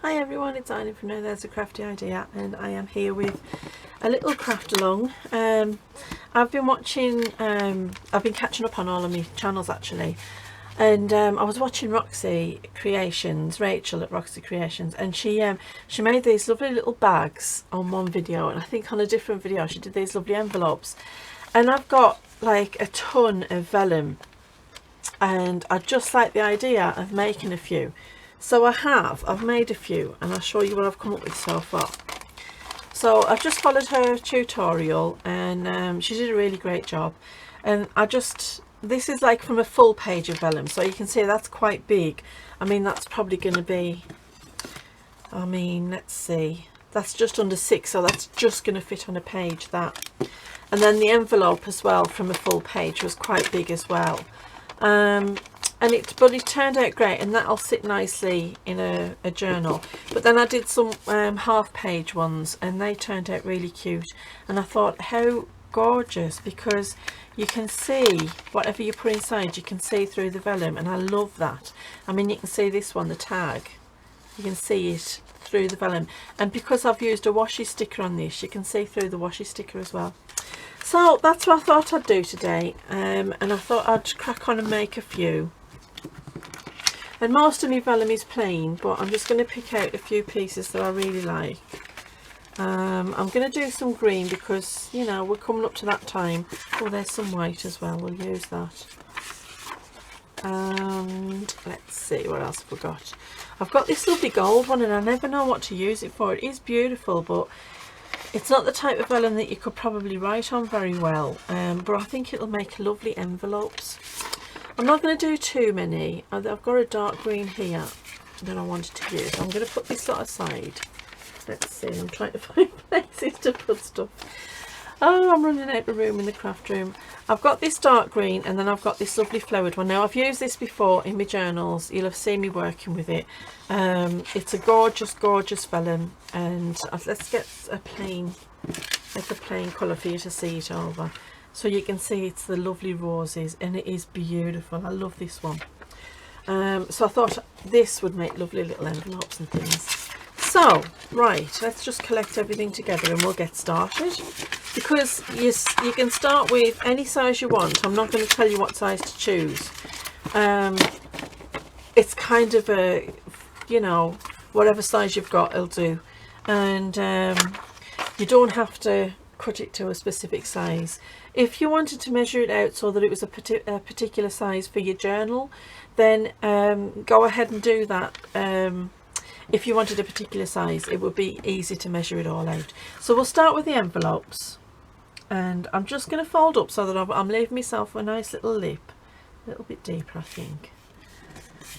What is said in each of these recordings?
Hi everyone, it's Annie from Now There's a Crafty Idea, and I am here with a little craft along. I've been watching, I've been catching up on all of my channels actually, and I was watching Roxy Creations, Rachel at Roxy Creations, and she made these lovely little bags on one video, and I think on a different video she did these lovely envelopes, and I've got like a ton of vellum, and I just like the idea of making a few. So I've made a few, and I'll show you what I've come up with so far. So I've just followed her tutorial, and she did a really great job. And this is like from a full page of vellum, so you can see that's quite big. I mean, that's probably going to be, let's see, that's just under 6, so that's just going to fit on a page, that. And then the envelope as well from a full page was quite big as well. But it turned out great, and that'll sit nicely in a journal. But then I did some half page ones, and they turned out really cute, and I thought, how gorgeous, because you can see whatever you put inside, you can see through the vellum, and I love that. I mean, you can see this one, the tag, you can see it through the vellum, and because I've used a washi sticker on this, you can see through the washi sticker as well. So that's what I thought I'd do today, and I thought I'd crack on and make a few. And most of my vellum is plain, but I'm just going to pick out a few pieces that I really like. I'm going to do some green because, you know, we're coming up to that time. Oh, there's some white as well, we'll use that. And let's see, what else have we got? I've got this lovely gold one, and I never know what to use it for. It is beautiful, but it's not the type of vellum that you could probably write on very well. But I think it'll make lovely envelopes. I'm not going to do too many. I've got a dark green here that I wanted to use. I'm going to put this lot aside. Let's see, I'm trying to find places to put stuff. Oh, I'm running out of room in the craft room. I've got this dark green, and then I've got this lovely flowered one. Now, I've used this before in my journals. You'll have seen me working with it. It's a gorgeous, gorgeous vellum, and let's get a plain colour for you to see it over. So you can see it's the lovely roses, and it is beautiful. I love this one. So I thought this would make lovely little envelopes and things. So, right, let's just collect everything together and we'll get started. Because you can start with any size you want. I'm not going to tell you what size to choose. It's kind of a, you know, whatever size you've got, it'll do. And you don't have to cut it to a specific size. If you wanted to measure it out so that it was a particular size for your journal, then go ahead and do that. If you wanted a particular size, it would be easy to measure it all out. So we'll start with the envelopes, and I'm just going to fold up so that I'm leaving myself a nice little lip, a little bit deeper, I think.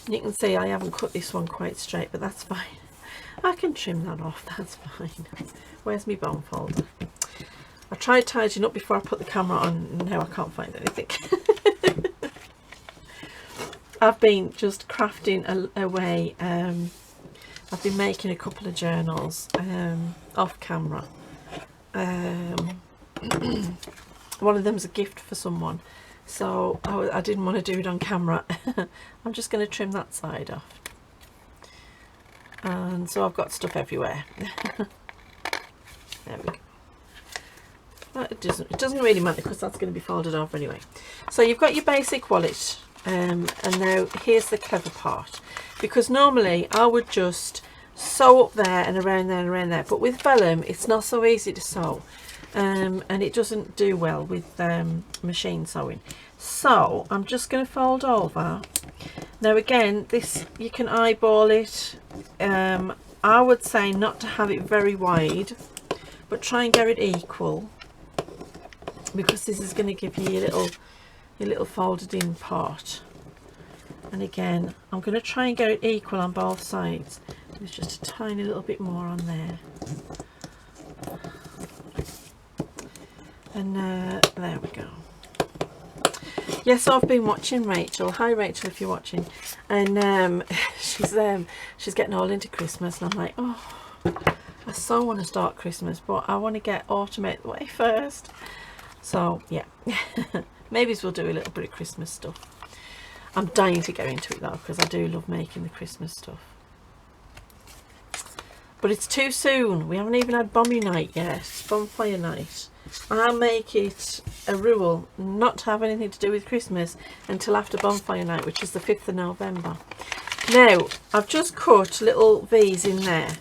And you can see I haven't cut this one quite straight, but that's fine. I can trim that off, that's fine. Where's my bone folder? I tried tidying up before I put the camera on, and now I can't find anything. I've been just crafting away. I've been making a couple of journals off camera. One of them's a gift for someone, so I didn't want to do it on camera. I'm just going to trim that side off. And so I've got stuff everywhere. There we go. Well, it doesn't really matter because that's going to be folded over anyway. So you've got your basic wallet, and now here's the clever part, because normally I would just sew up there and around there and around there, but with vellum it's not so easy to sew, and it doesn't do well with machine sewing. So I'm just going to fold over. Now again, this, you can eyeball it. I would say not to have it very wide, but try and get it equal, because this is going to give you your little folded in part. And again, I'm going to try and get it equal on both sides. There's just a tiny little bit more on there, and there we go. Yes, I've been watching Rachel. Hi Rachel, if you're watching. And she's getting all into Christmas, and I'm like, oh, I so want to start Christmas, but I want to get autumn out the way first. So yeah, maybe we'll do a little bit of Christmas stuff. I'm dying to get into it though, because I do love making the Christmas stuff. but it's too soon. We haven't even had Bommy Night yet, Bonfire Night. I make it a rule not to have anything to do with Christmas until after Bonfire Night, which is the 5th of November. Now, I've just cut little V's in there,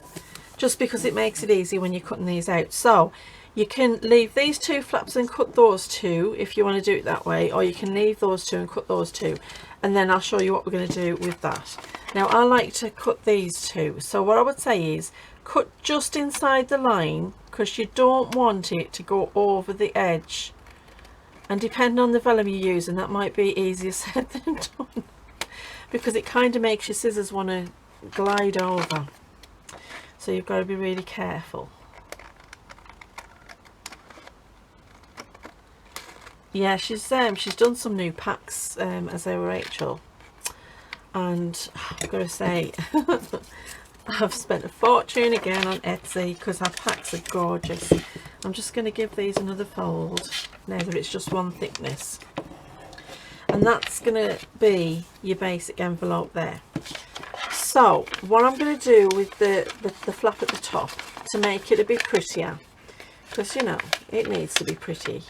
just because it makes it easy when you're cutting these out. So, you can leave these 2 flaps and cut those 2 if you want to do it that way, or you can leave those 2 and cut those 2, and then I'll show you what we're going to do with that. Now, I like to cut these 2, so what I would say is cut just inside the line, because you don't want it to go over the edge, and depending on the vellum you're using, that might be easier said than done, because it kind of makes your scissors want to glide over, so you've got to be really careful. Yeah, she's done some new packs as our Rachel, and I've got to say I've spent a fortune again on Etsy because her packs are gorgeous. I'm just going to give these another fold now that it's just one thickness, and that's going to be your basic envelope there. So what I'm going to do with the flap at the top to make it a bit prettier, because you know it needs to be pretty,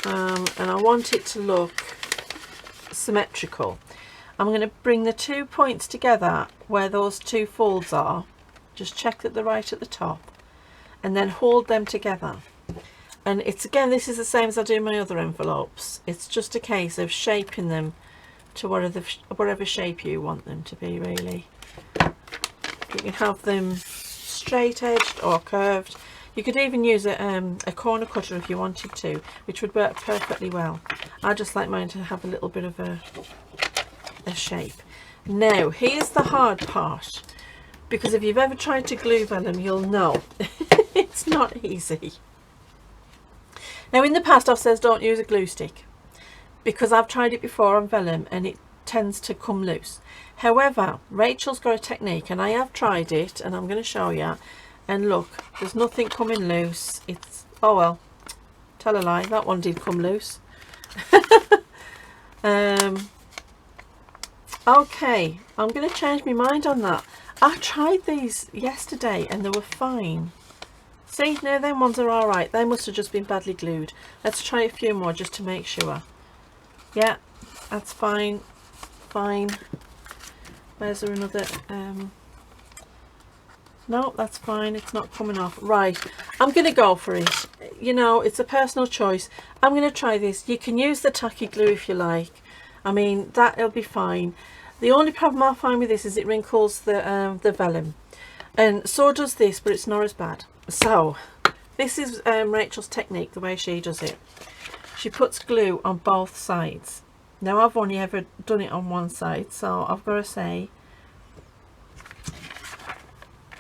and I want it to look symmetrical. I'm going to bring the 2 points together where those 2 folds are, just check that they're right at the top, and then hold them together. And it's, again, this is the same as I do my other envelopes. It's just a case of shaping them to whatever shape you want them to be, really. You can have them straight edged or curved. You could even use a corner cutter if you wanted to, which would work perfectly well. I just like mine to have a little bit of a shape. Now, here's the hard part, because if you've ever tried to glue vellum, you'll know it's not easy. Now, in the past I've said don't use a glue stick, because I've tried it before on vellum and it tends to come loose. However, Rachel's got a technique, and I have tried it, and I'm going to show you. And look, there's nothing coming loose. It's, oh well, tell a lie, that one did come loose. Okay, I'm going to change my mind on that. I tried these yesterday and they were fine. See, now them ones are alright. They must have just been badly glued. Let's try a few more just to make sure. Yeah, that's fine. Fine. Where's there another? No, that's fine. It's not coming off. Right, I'm going to go for it. You know, it's a personal choice. I'm going to try this. You can use the tacky glue if you like. I mean, that'll be fine. The only problem I find with this is it wrinkles the vellum, and so does this, but it's not as bad. So this is Rachel's technique, the way she does it. She puts glue on both sides. Now, I've only ever done it on one side, so I've got to say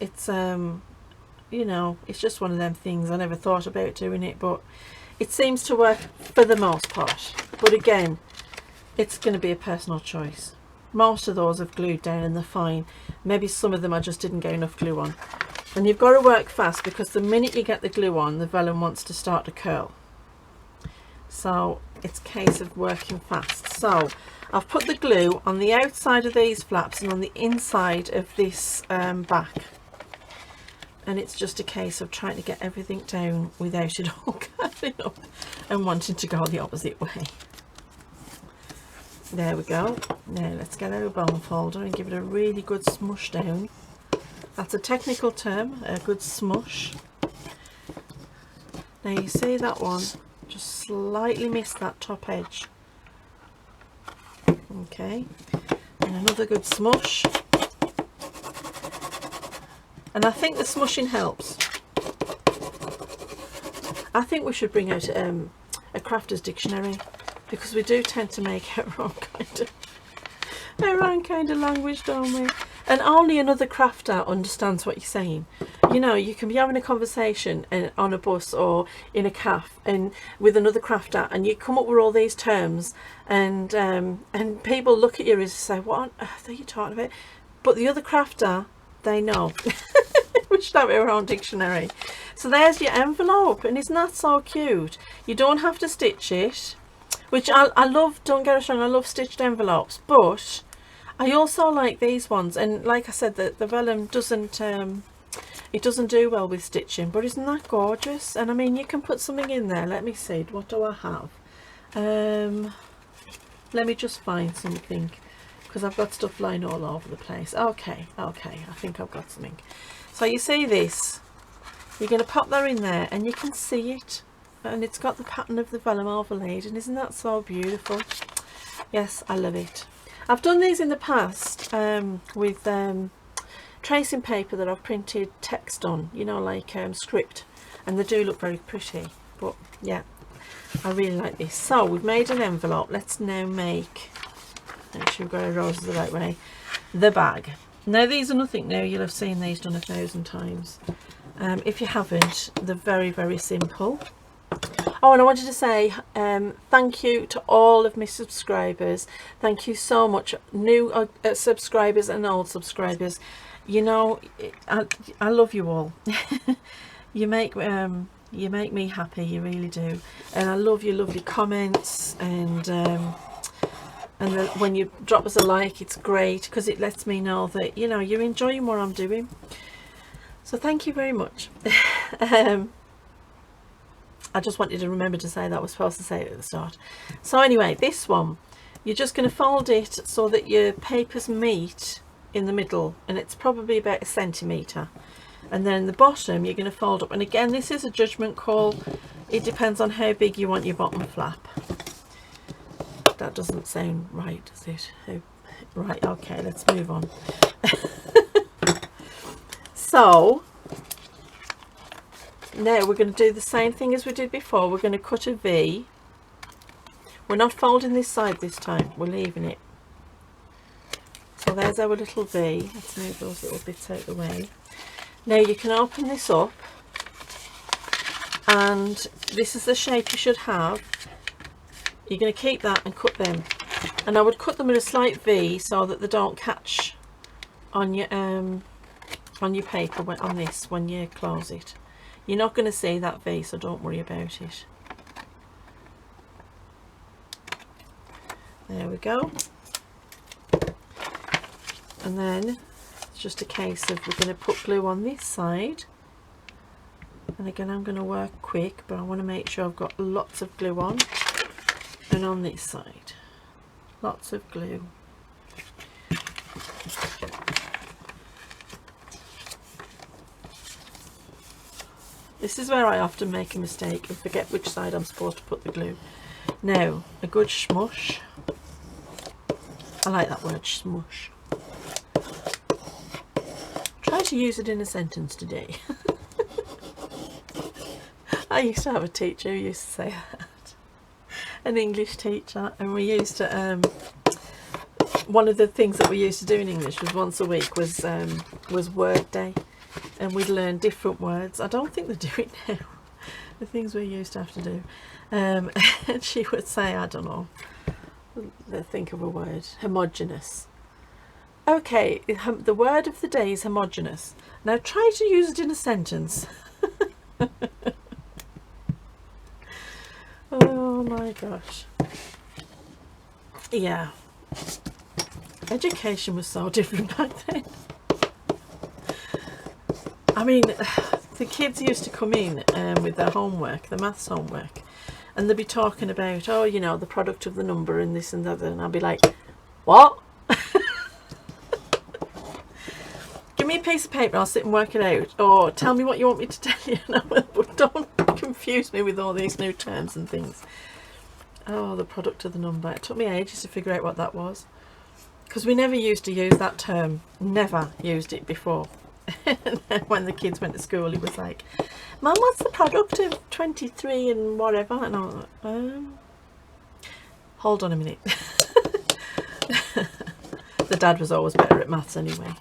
it's you know, it's just one of them things. I never thought about doing it, but it seems to work for the most part. But again, it's going to be a personal choice. Most of those have glued down and they're fine. Maybe some of them I just didn't get enough glue on. And you've got to work fast, because the minute you get the glue on, the vellum wants to start to curl. So it's a case of working fast. So I've put the glue on the outside of these flaps and on the inside of this back. And it's just a case of trying to get everything down without it all curling up and wanting to go the opposite way. There we go. Now let's get our bone folder and give it a really good smush down. That's a technical term, a good smush. Now you see that one just slightly missed that top edge. Okay, and another good smush. And I think the smushing helps. I think we should bring out a crafter's dictionary, because we do tend to make our own kind of language, don't we? And only another crafter understands what you're saying. You know, you can be having a conversation on a bus or in a cafe and with another crafter, and you come up with all these terms, and people look at you and say, what on earth are you talking about? But the other crafter, they know. We should have our own dictionary. So there's your envelope, and isn't that so cute? You don't have to stitch it, which I love. Don't get us wrong, I love stitched envelopes, but I also like these ones. And like I said, the vellum doesn't It doesn't do well with stitching, but isn't that gorgeous? And I mean, you can put something in there. Let me see, what do I have? Let me just find something, because I've got stuff lying all over the place. Okay, I think I've got something. So you see this, you're going to pop that in there and you can see it, and it's got the pattern of the vellum overlaid, and isn't that so beautiful? Yes, I love it. I've done these in the past with tracing paper that I've printed text on, you know, like script, and they do look very pretty. But yeah, I really like this. So we've made an envelope. Let's now make sure we've got our roses the right way. The bag. Now these are nothing new. You'll have seen these done 1,000 times. If you haven't, they're very, very simple. Oh, and I wanted to say thank you to all of my subscribers. Thank you so much, new subscribers and old subscribers. You know, I love you all. You make me happy, you really do. And I love your lovely comments, and when you drop us a like, it's great, because it lets me know that, you know, you're enjoying what I'm doing. So thank you very much. I just wanted to remember to say that. I was supposed to say it at the start. So anyway, this one, you're just going to fold it so that your papers meet in the middle, and it's probably about 1 centimetre. And then the bottom you're going to fold up, and again, this is a judgment call. It depends on how big you want your bottom flap. That doesn't sound right, does it? Right, okay, let's move on. So now we're going to do the same thing as we did before. We're going to cut a V. We're not folding this side this time, we're leaving it. So there's our little V. Let's move those little bits out of the way. Now you can open this up, and this is the shape you should have. You're going to keep that and cut them, and I would cut them in a slight V so that they don't catch on your paper on this when you close it. You're not going to see that V, so don't worry about it. There we go. And then it's just a case of we're going to put glue on this side. And again, I'm going to work quick, but I want to make sure I've got lots of glue on. And on this side, lots of glue. This is where I often make a mistake and forget which side I'm supposed to put the glue. Now, a good smush. I like that word, smush. Try to use it in a sentence today. I used to have a teacher who used to say that. An English teacher, and we used to one of the things that we used to do in English was once a week was word day, and we'd learn different words. I don't think they do it now, the things we used to have to do. And she would say, I don't know, think of a word, homogeneous. Okay, the word of the day is homogeneous. Now try to use it in a sentence. Oh my gosh. Yeah. Education was so different back then. I mean, the kids used to come in with their homework, the maths homework, and they'd be talking about, oh, you know, the product of the number and this and that, and I'd be like, what? Give me a piece of paper, I'll sit and work it out, or tell me what you want me to tell you, but don't confuse me with all these new terms and things. Oh, the product of the number. It took me ages to figure out what that was, because we never used to use that term, never used it before. And then when the kids went to school, it was like, Mum, what's the product of 23 and whatever? And I was like, hold on a minute. The dad was always better at maths anyway.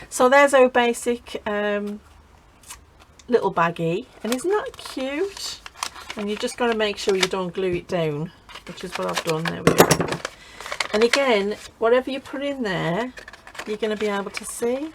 So there's our basic little baggie, and isn't that cute? And you just got to make sure you don't glue it down, which is what I've done. There we go. And again, whatever you put in there, you're going to be able to see.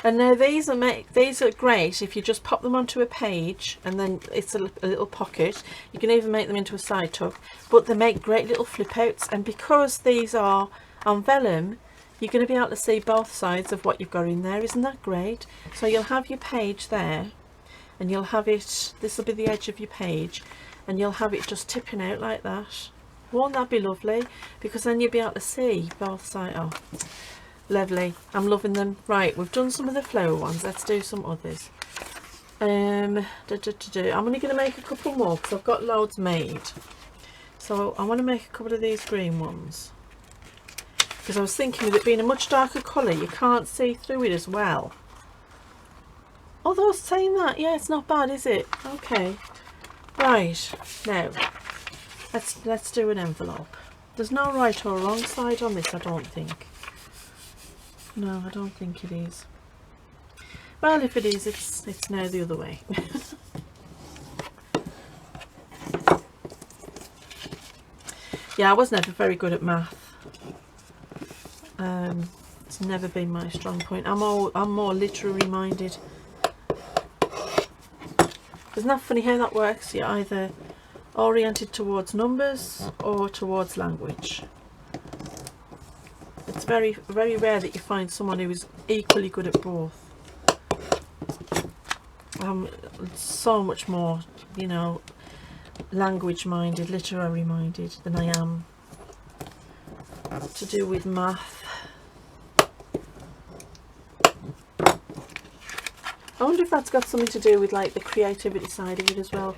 And now these are great if you just pop them onto a page, and then it's a little pocket. You can even make them into a side tuck, but they make great little flip outs. And because these are on vellum, you're going to be able to see both sides of what you've got in there. Isn't that great? So you'll have your page there, and you'll have it, this will be the edge of your page, and you'll have it just tipping out like that. Won't that be lovely? Because then you'll be able to see both sides. Oh, lovely. I'm loving them. Right, we've done some of the flower ones. Let's do some others. I'm only going to make a couple more because I've got loads made. So I want to make a couple of these green ones, because I was thinking with it being a much darker colour, you can't see through it as well. Although saying that, yeah, it's not bad, is it? Okay. Right, now let's do an envelope. There's no right or wrong side on this, I don't think. No, I don't think it is. Well, if it is, it's now the other way. Yeah, I was never very good at math. It's never been my strong point. I'm more literary minded. Isn't that funny how that works? You're either oriented towards numbers or towards language. It's very, very rare that you find someone who is equally good at both. I'm so much more, you know, language minded, literary minded than I am to do with math. I wonder if that's got something to do with like the creativity side of it as well.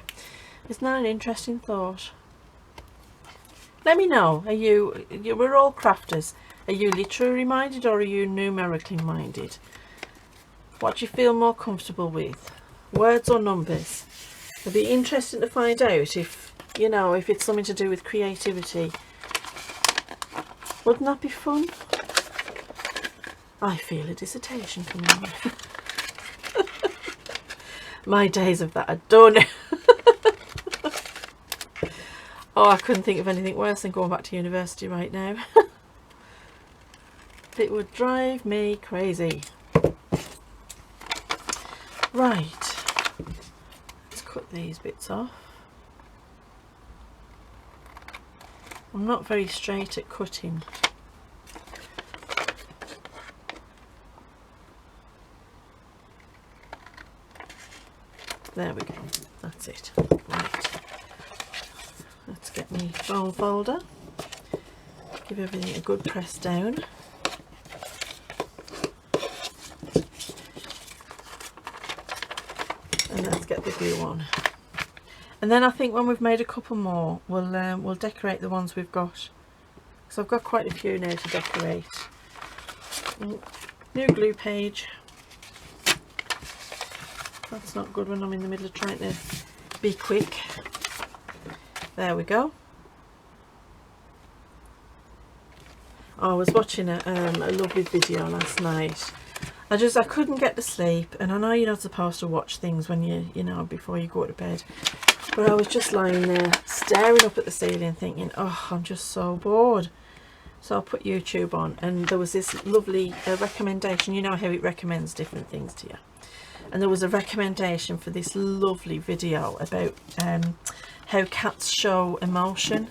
Isn't that an interesting thought? Let me know. We're all crafters. Are you literary minded or are you numerically minded? What do you feel more comfortable with? Words or numbers? It'd be interesting to find out if, you know, if it's something to do with creativity. Wouldn't that be fun? I feel a dissertation coming on. My days of that are done. Oh, I couldn't think of anything worse than going back to university right now. It would drive me crazy. Right, let's cut these bits off. I'm not very straight at cutting. There we go, that's it. Right, let's get my foam folder, give everything a good press down. And let's get the glue on. And then I think when we've made a couple more, we'll decorate the ones we've got. So I've got quite a few now to decorate. New glue page. That's not good when I'm in the middle of trying to be quick. There we go. I was watching a lovely video last night. I couldn't get to sleep, and I know you're not supposed to watch things when you know, before you go to bed, but I was just lying there staring up at the ceiling thinking, oh, I'm just so bored. So I put YouTube on, and there was this lovely recommendation. You know how it recommends different things to you, and there was a recommendation for this lovely video about how cats show emotion.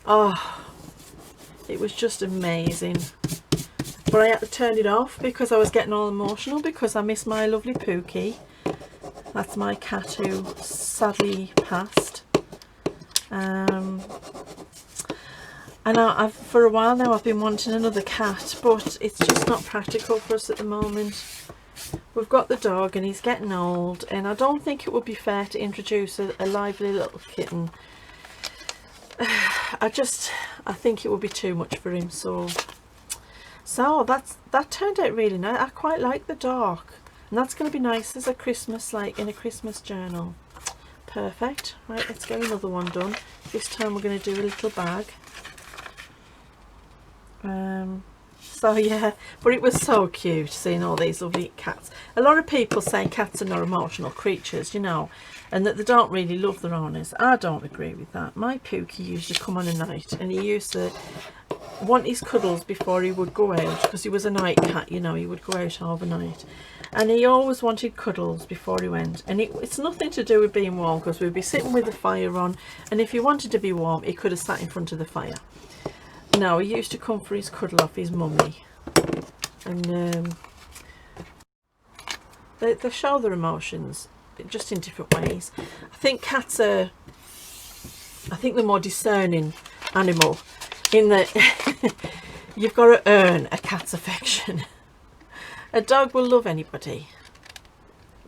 Oh, it was just amazing. But I had to turn it off because I was getting all emotional because I miss my lovely Pookie. That's my cat who sadly passed. And I've for a while now I've been wanting another cat, but it's just not practical for us at the moment. We've got the dog and he's getting old, and I don't think it would be fair to introduce a lively little kitten. I think it would be too much for him, so that turned out really nice. I quite like the dark, and that's going to be nice as a Christmas, like in a Christmas journal. Perfect. Right, let's get another one done. This time we're going to do a little bag. So yeah, but it was so cute seeing all these lovely cats. A lot of people say cats are not emotional creatures, you know, and that they don't really love their owners. I don't agree with that. My Pookie used to come on a night and he used to want his cuddles before he would go out, because he was a night cat, you know, he would go out overnight, and he always wanted cuddles before he went. And it's nothing to do with being warm, because we'd be sitting with the fire on, and if he wanted to be warm he could have sat in front of the fire. No, he used to come for his cuddle off his mummy. and they show their emotions just in different ways. I think cats are, I think they're more discerning animal in that you've got to earn a cat's affection. A dog will love anybody.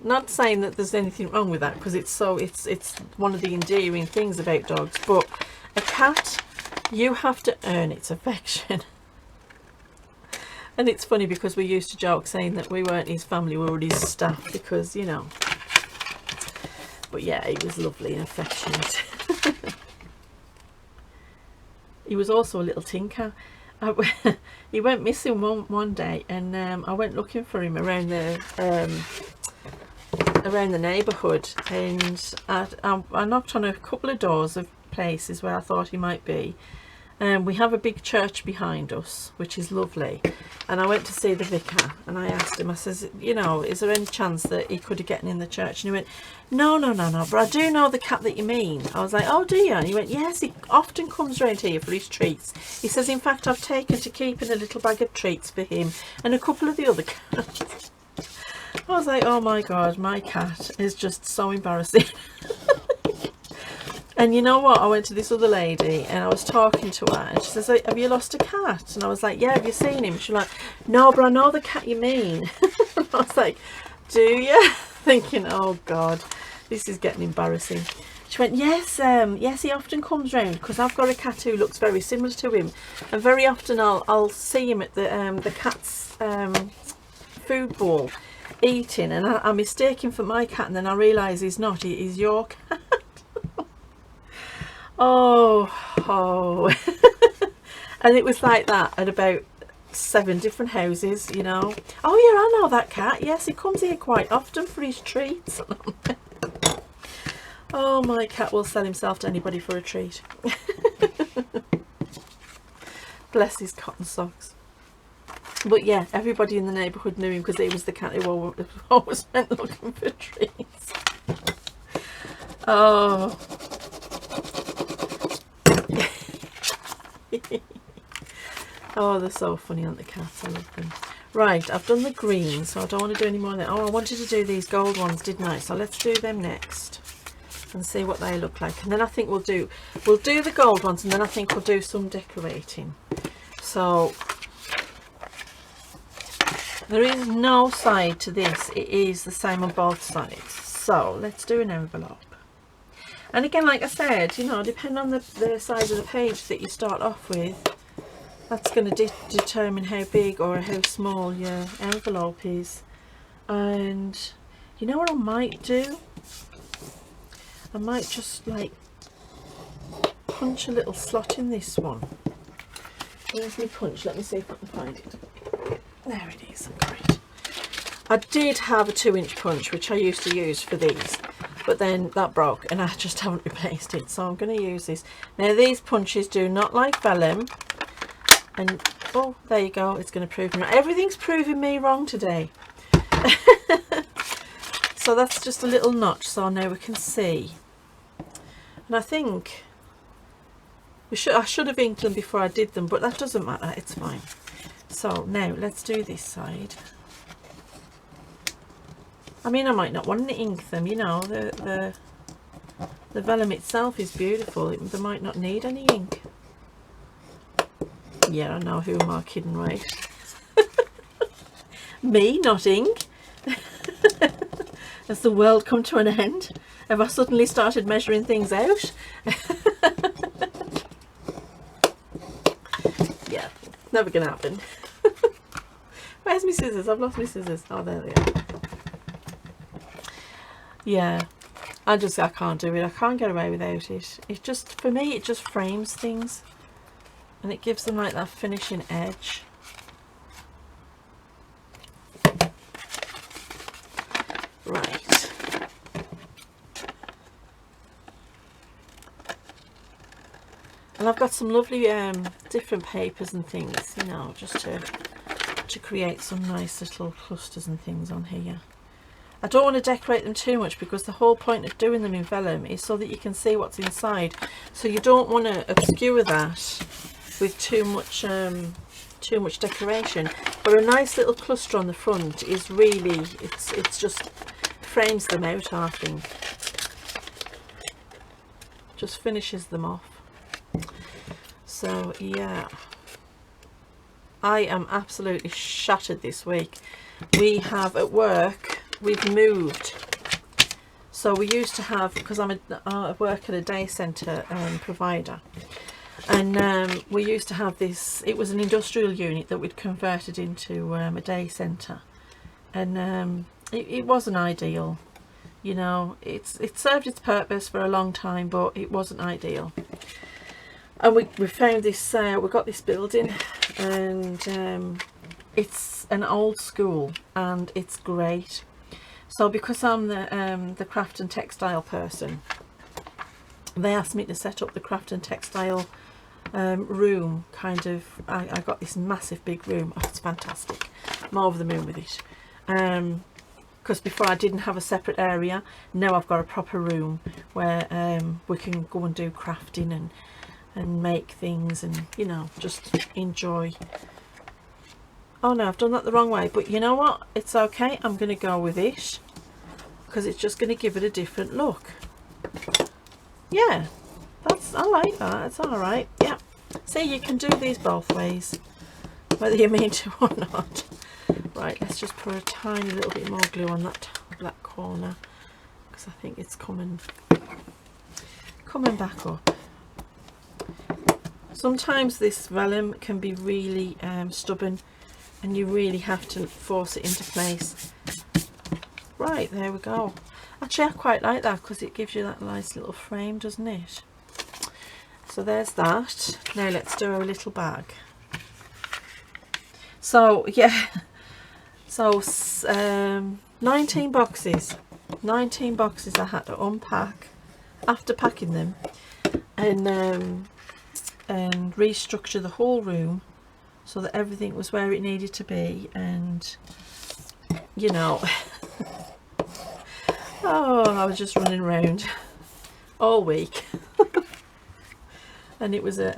Not saying that there's anything wrong with that, because it's one of the endearing things about dogs, but a cat, you have to earn its affection. And it's funny because we used to joke saying that we weren't his family, we were his staff, because, you know. But yeah, he was lovely and affectionate. He was also a little tinker. He went missing one day, and I went looking for him around the neighbourhood, and I knocked on a couple of doors of places where I thought he might be. We have a big church behind us, which is lovely, and I went to see the vicar, and I asked him, I says, you know, is there any chance that he could have gotten in the church? And he went, no, but I do know the cat that you mean. I was like, oh, do you? And he went, yes, he often comes round here for his treats. He says, in fact, I've taken to keeping a little bag of treats for him and a couple of the other cats. I was like, oh my god, my cat is just so embarrassing. And you know what, I went to this other lady and I was talking to her, and she says, have you lost a cat? And I was like, yeah, have you seen him? She's like, no, but I know the cat you mean. And I was like, do you? Thinking, oh god, this is getting embarrassing. She went, yes, yes, he often comes round, because I've got a cat who looks very similar to him, and very often I'll see him at the cat's food bowl eating, and I mistake him for my cat, and then I realise he's not, he's your cat. Oh. And it was like that at about 7 different houses, you know. Oh yeah, I know that cat. Yes, he comes here quite often for his treats. Oh, my cat will sell himself to anybody for a treat. Bless his cotton socks. But yeah, everybody in the neighbourhood knew him because he was the cat who always went looking for treats. Oh. Oh, they're so funny, aren't the cats? I love them. Right, I've done the green, so I don't want to do any more. Oh, I wanted to do these gold ones, didn't I? So let's do them next and see what they look like. And then I think we'll do the gold ones, and then I think we'll do some decorating. So there is no side to this. It is the same on both sides. So let's do an envelope. And again, like I said, you know, depending on the size of the page that you start off with, that's going to determine how big or how small your envelope is. And you know what I might do? I might just like punch a little slot in this one. Where's my punch? Let me see if I can find it. There it is. Great. I did have a 2-inch punch, which I used to use for these, but then that broke and I just haven't replaced it, so I'm going to use this. Now these punches do not like vellum, and oh, there you go, it's going to prove me wrong. Everything's proving me wrong today. So that's just a little notch, so now we can see. And I think I should have inked them before I did them, but that doesn't matter, it's fine. So now let's do this side. I mean, I might not want to ink them, you know, the vellum itself is beautiful. They might not need any ink. Yeah, I know, who am I kidding, right? Me, not ink. Has the world come to an end? Have I suddenly started measuring things out? Yeah, never gonna happen. Where's my scissors? I've lost my scissors. Oh, there they are. Yeah, I can't do it. I can't get away without it. It just, for me, it just frames things, and it gives them like that finishing edge. Right. And I've got some lovely different papers and things, you know, just to create some nice little clusters and things on here. I don't want to decorate them too much, because the whole point of doing them in vellum is so that you can see what's inside. So you don't want to obscure that with too too much decoration, but a nice little cluster on the front is really, it's just frames them out, I think. Just finishes them off. So yeah, I am absolutely shattered this week. We have at work, we've moved. So we used to have, because I work at a day centre provider, and we used to have this, it was an industrial unit that we'd converted into a day centre, and it wasn't ideal, you know. It served its purpose for a long time, but it wasn't ideal. And we found this, we got this building, and it's an old school and it's great. So because I'm the craft and textile person, they asked me to set up the craft and textile room, kind of. I got this massive big room. Oh, it's fantastic. I'm over the moon with it. Because before I didn't have a separate area. Now I've got a proper room where we can go and do crafting and make things, and, you know, just enjoy. Oh no, I've done that the wrong way, but you know what, it's okay. I'm going to go with it because it's just going to give it a different look. Yeah, I like that. It's all right. Yeah, see, you can do these both ways, whether you mean to or not. Right, let's just put a tiny little bit more glue on that corner, because I think it's coming back up. Sometimes this vellum can be really stubborn, and you really have to force it into place. Right, there we go. Actually, I quite like that because it gives you that nice little frame, doesn't it? So there's that. Now let's do our little bag. So yeah, so 19 boxes. 19 boxes I had to unpack after packing them, and restructure the whole room so that everything was where it needed to be. And you know, oh, I was just running around all week. And it was it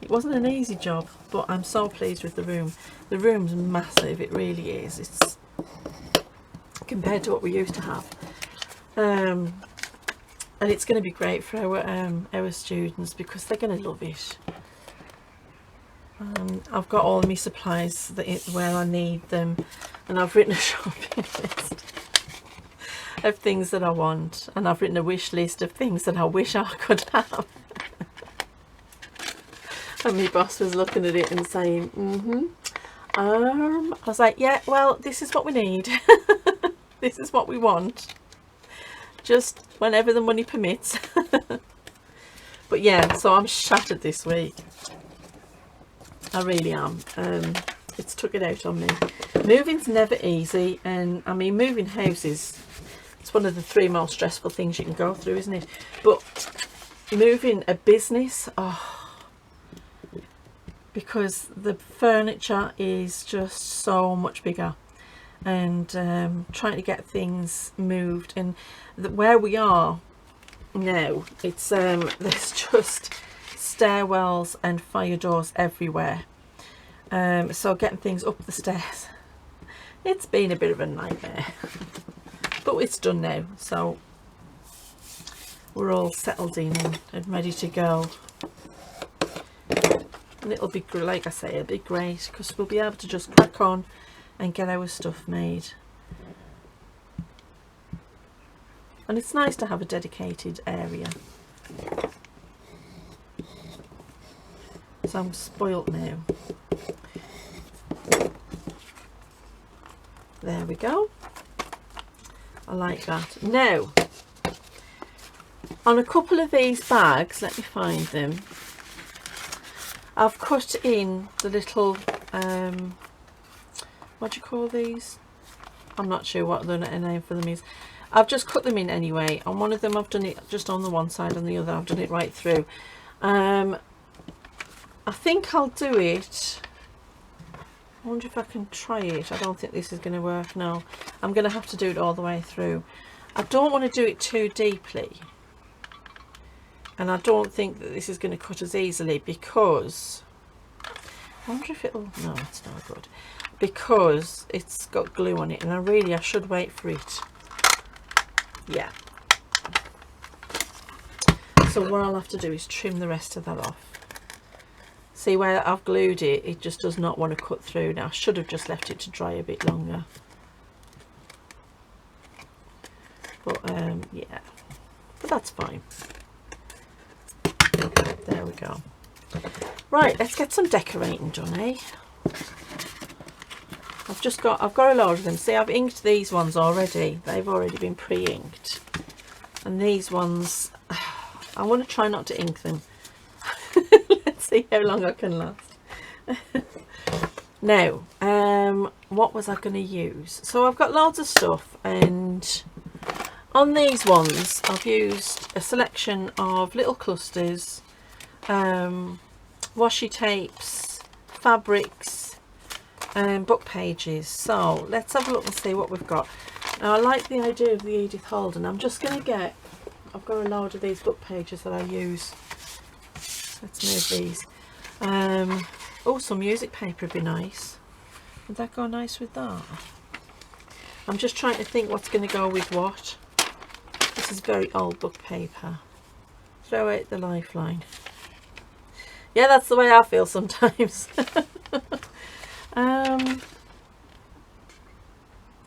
wasn't an easy job, but I'm so pleased with the room. The room's massive, it really is. It's compared to what we used to have, and it's going to be great for our students because they're going to love it. I've got all my supplies where I need them, and I've written a shopping list of things that I want, and I've written a wish list of things that I wish I could have. And my boss was looking at it and saying, I was like, yeah, well, this is what we need. This is what we want. Just whenever the money permits. But yeah, so I'm shattered this week. I really am. It's took it out on me. Moving's never easy, and I mean, moving houses, it's one of the 3 most stressful things you can go through, isn't it? But moving a business, oh, because the furniture is just so much bigger, and trying to get things moved, and where we are now, it's there's just stairwells and fire doors everywhere, so getting things up the stairs, it's been a bit of a nightmare. But it's done now, so we're all settled in and ready to go. And it'll be, like I say, it'll be great because we'll be able to just crack on and get our stuff made. And it's nice to have a dedicated area. So I'm spoilt now. There we go. I like that. Now, on a couple of these bags, let me find them, I've cut in the little, what do you call these? I'm not sure what the name for them is. I've just cut them in anyway. On one of them I've done it just on the one side, on the other I've done it right through. I think I'll do it. I wonder if I can try it. I don't think this is going to work. No, I'm going to have to do it all the way through. I don't want to do it too deeply, and I don't think that this is going to cut as easily because I wonder if it'll, no, it's not good because it's got glue on it, and I should wait for it. Yeah. So what I'll have to do is trim the rest of that off. See where I've glued it, it just does not want to cut through. Now I should have just left it to dry a bit longer. But yeah, but that's fine. There we go. Right, let's get some decorating done, eh? I've got a load of them. See, I've inked these ones already. They've already been pre-inked. And these ones, I want to try not to ink them. Let's see how long I can last. Now, what was I going to use? So I've got loads of stuff, and on these ones I've used a selection of little clusters, washi tapes, fabrics, and book pages. So let's have a look and see what we've got. Now I like the idea of the Edith Holden. I'm just going to get, I've got a load of these book pages that I use. Let's move these. Oh, some music paper would be nice. Would that go nice with that? I'm just trying to think what's going to go with what. This is very old book paper. Throw out the lifeline. Yeah, that's the way I feel sometimes.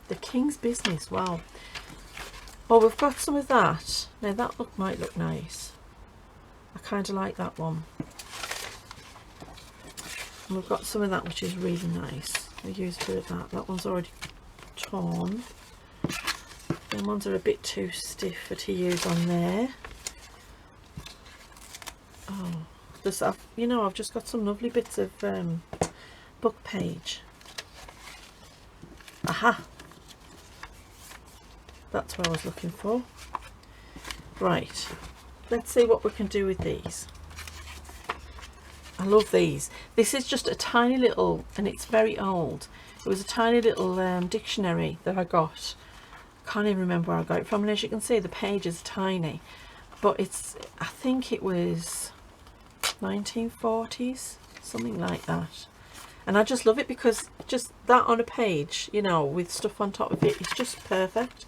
The King's Business, wow. Well, we've got some of that. Now that might look nice. I kind of like that one. And we've got some of that which is really nice. We'll use a bit of that. That one's already torn. Them ones are a bit too stiff to use on there. Oh, this, you know, I've just got some lovely bits of book page. Aha! That's what I was looking for. Right, let's see what we can do with these. I love these. This is just a tiny little, and it's very old. It was a tiny little dictionary that I got. Can't even remember where I got it from, and as you can see the pages are tiny, but it's, I think it was 1940s, something like that. And I just love it because just that on a page, you know, with stuff on top of it, it's just perfect.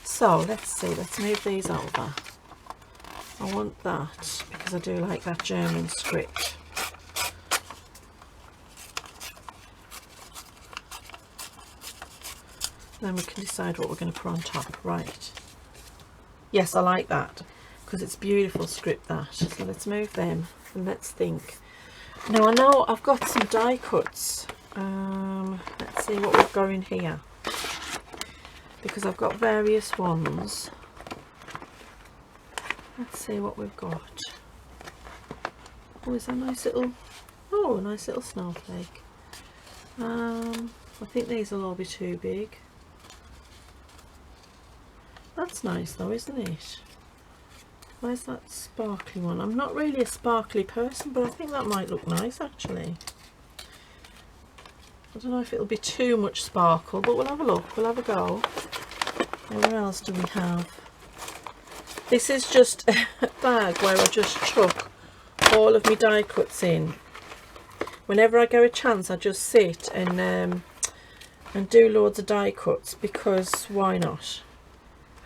So let's see, let's move these over. I want that because I do like that German script. Then we can decide what we're going to put on top. Right. Yes, I like that because it's beautiful script, that. So let's move them and let's think. Now I know I've got some die cuts. Let's see what we've got in here, because I've got various ones. Let's see what we've got. Oh, is that a nice little, oh, a nice little snowflake. I think these will all be too big. That's nice though, isn't it? Where's that sparkly one? I'm not really a sparkly person, but I think that might look nice actually. I don't know if it'll be too much sparkle, but we'll have a look, we'll have a go. Now, where else do we have? This is just a bag where I just chuck all of my die cuts in. Whenever I get a chance, I just sit and do loads of die cuts, because why not?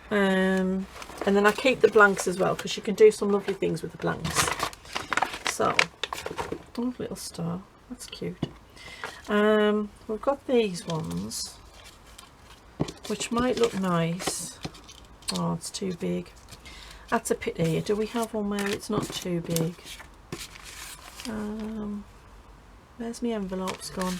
And then I keep the blanks as well, because you can do some lovely things with the blanks. So, oh, little star, that's cute. We've got these ones, which might look nice. Oh, it's too big. That's a pity. Do we have one where it's not too big? Where's my envelopes gone?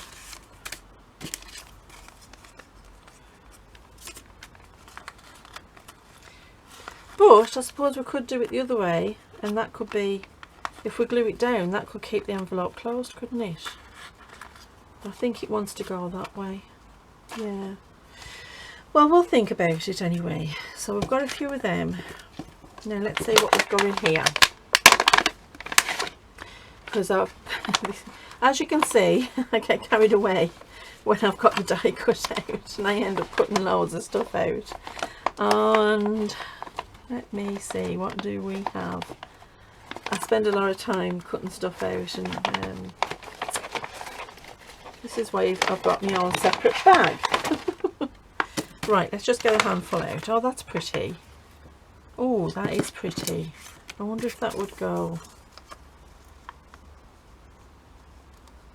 But I suppose we could do it the other way, and that could be, if we glue it down, that could keep the envelope closed, couldn't it? I think it wants to go that way. Yeah. Well, we'll think about it anyway. So we've got a few of them. Now let's see what we've got in here. Because as you can see, I get carried away when I've got the die cut out, and I end up cutting loads of stuff out. And let me see, what do we have? I spend a lot of time cutting stuff out, and This is why I've got my own separate bag. Right, let's just get a handful out. Oh, that's pretty. Oh, that is pretty. I wonder if that would go.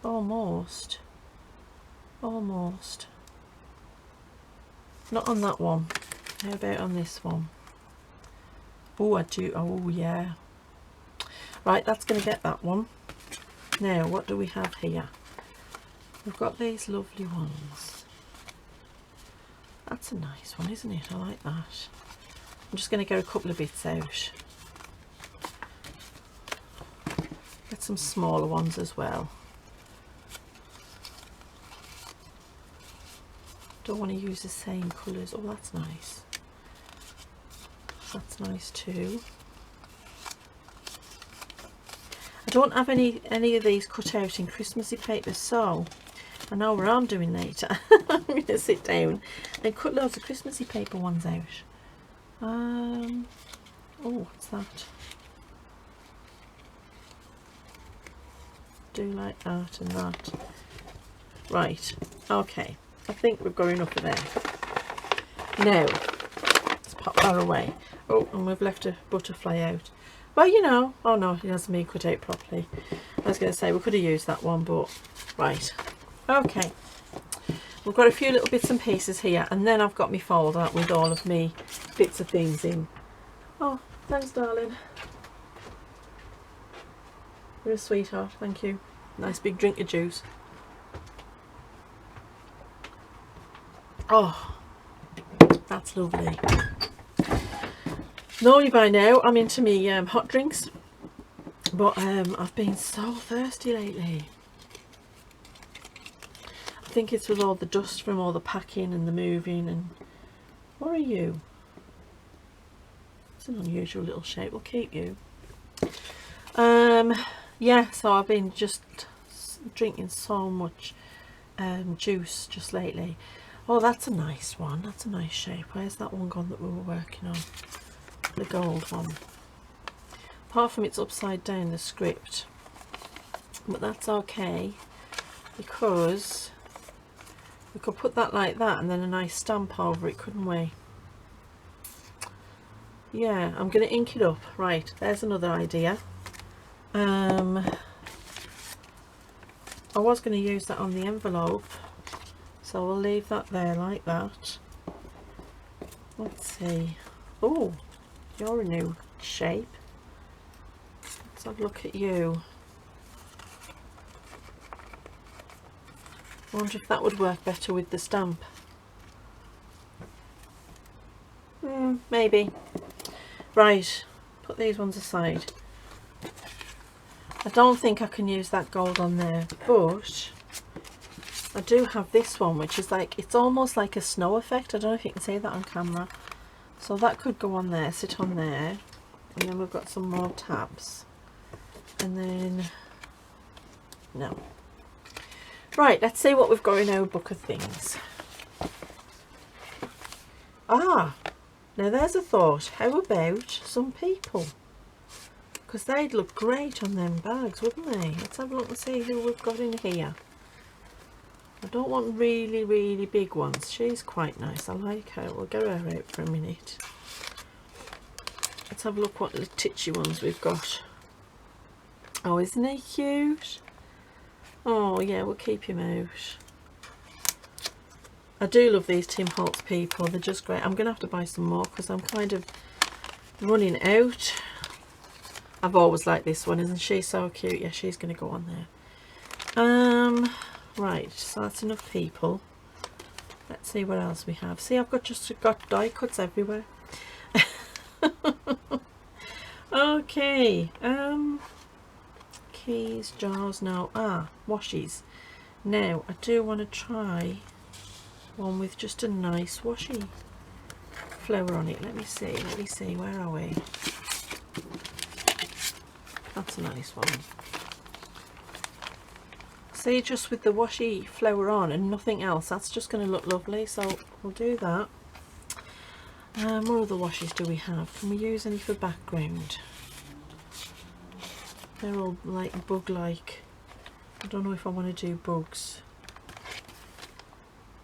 Almost. Almost. Not on that one. How about on this one? Oh, I do. Oh, yeah. Right, that's going to get that one. Now, what do we have here? We've got these lovely ones. That's a nice one, isn't it? I like that. I'm just going to get a couple of bits out. Get some smaller ones as well. Don't want to use the same colours. Oh, that's nice. That's nice too. I don't have any of these cut out in Christmassy paper, so I know what I'm doing later. I'm going to sit down and cut loads of Christmassy paper ones out. Oh, what's that? Do like that and that. Right, okay. I think we've got enough of there. Now, let's pop that away. Oh, and we've left a butterfly out. Well, you know, oh no, it hasn't been cut out properly. I was going to say we could have used that one, but right. Okay. We've got a few little bits and pieces here, and then I've got my folder with all of me bits of things in. Oh, thanks, darling. You're a sweetheart, thank you. Nice big drink of juice. Oh, that's lovely. Know you by now, I'm into me hot drinks, but I've been so thirsty lately. I think it's with all the dust from all the packing and the moving. And what are you? It's an unusual little shape. We'll keep you. Yeah, so I've been just drinking so much juice just lately. Oh, that's a nice one. That's a nice shape. Where's that one gone that we were working on? The gold one. Apart from it's upside down, the script. But that's okay, because we could put that like that and then a nice stamp over it, couldn't we? Yeah, I'm going to ink it up. Right, there's another idea. I was going to use that on the envelope, so we'll leave that there like that. Let's see. Oh, you're a new shape. Let's have a look at you. I wonder if that would work better with the stamp. Maybe. Right, put these ones aside. I don't think I can use that gold on there, but I do have this one, which is like, it's almost like a snow effect. I don't know if you can see that on camera. So that could go on there, sit on there, and then we've got some more tabs. And then, no. Right, let's see what we've got in our book of things. Ah, now there's a thought. How about some people? Because they'd look great on them bags, wouldn't they? Let's have a look and see who we've got in here. I don't want really, really big ones. She's quite nice. I like her. We'll get her out for a minute. Let's have a look what little titchy ones we've got. Oh, isn't he cute? Oh, yeah, we'll keep him out. I do love these Tim Holtz people. They're just great. I'm going to have to buy some more because I'm kind of running out. I've always liked this one. Isn't she so cute? Yeah, she's going to go on there. Right, so that's enough people. Let's see what else we have. See, I've got die cuts everywhere. Okay. Keys, jars, no. Washies. Now, I do want to try one with just a nice washi flower on it. Let me see, where are we? That's a nice one. See, just with the washi flower on and nothing else, that's just going to look lovely, so we'll do that. What other washes do we have? Can we use any for background? They're all like bug-like. I don't know if I want to do bugs.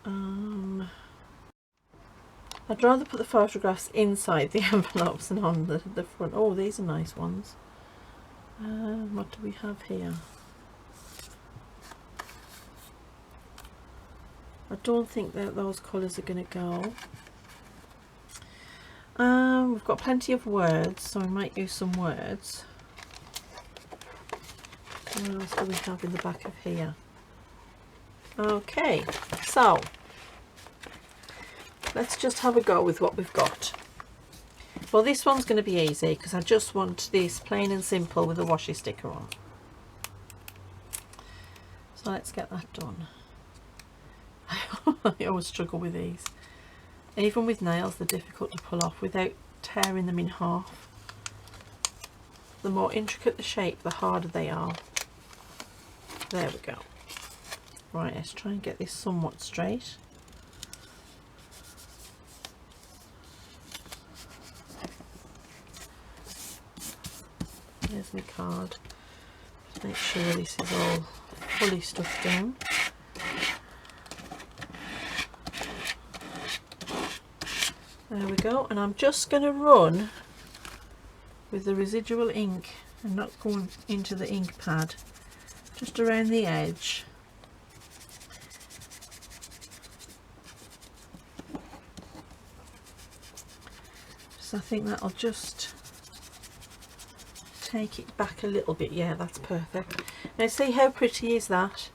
I'd rather put the photographs inside the envelopes than on the front. Oh, these are nice ones. What do we have here? I don't think that those colours are going to go. We've got plenty of words, so I might use some words. What else do we have in the back of here? Okay, so let's just have a go with what we've got. Well, this one's going to be easy because I just want this plain and simple with a washi sticker on. So let's get that done. I always struggle with these. Even with nails, they're difficult to pull off without tearing them in half. The more intricate the shape, the harder they are. There we go. Right, let's try and get this somewhat straight. There's my card. Just make sure this is all fully stuffed down. There we go, and I'm just going to run with the residual ink and not going into the ink pad, just around the edge. So I think that'll just take it back a little bit. Yeah, that's perfect. Now see how pretty is that?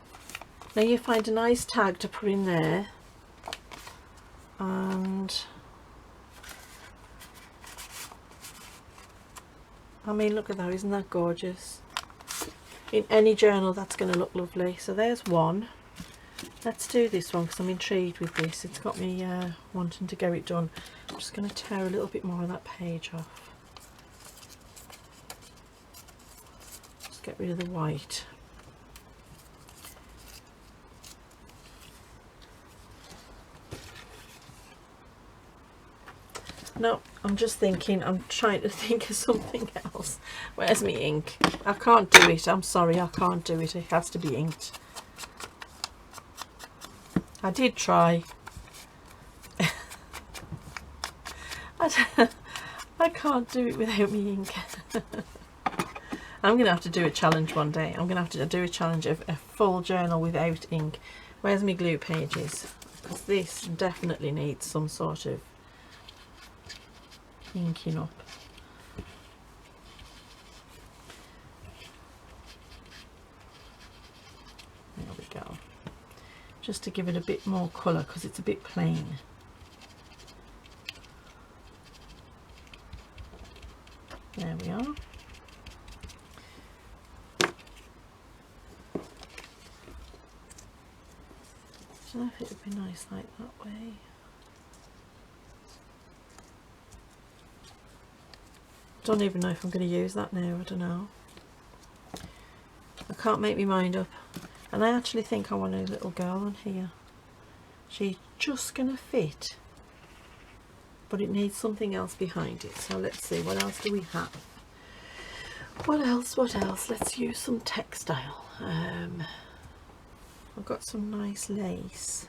Now you find a nice tag to put in there, and I mean, look at that, isn't that gorgeous? In any journal that's going to look lovely. So there's one. Let's do this one because I'm intrigued with this. It's got me wanting to get it done. I'm just going to tear a little bit more of that page off. Just get rid of the white. No, I'm just thinking, I'm trying to think of something else. Where's my ink? I can't do it. I'm sorry, I can't do it. It has to be inked. I did try. I can't do it without me ink. I'm going to have to do a challenge one day. I'm going to have to do a challenge of a full journal without ink. Where's my glue pages? Because this definitely needs some sort of inking up. There we go. Just to give it a bit more colour because it's a bit plain. There we are. I don't know if it would be nice like that way. Don't even know if I'm going to use that now. I don't know. I can't make my mind up. And I actually think I want a little girl on here. She's just going to fit. But it needs something else behind it. So let's see, what else do we have? What else? Let's use some textile. I've got some nice lace.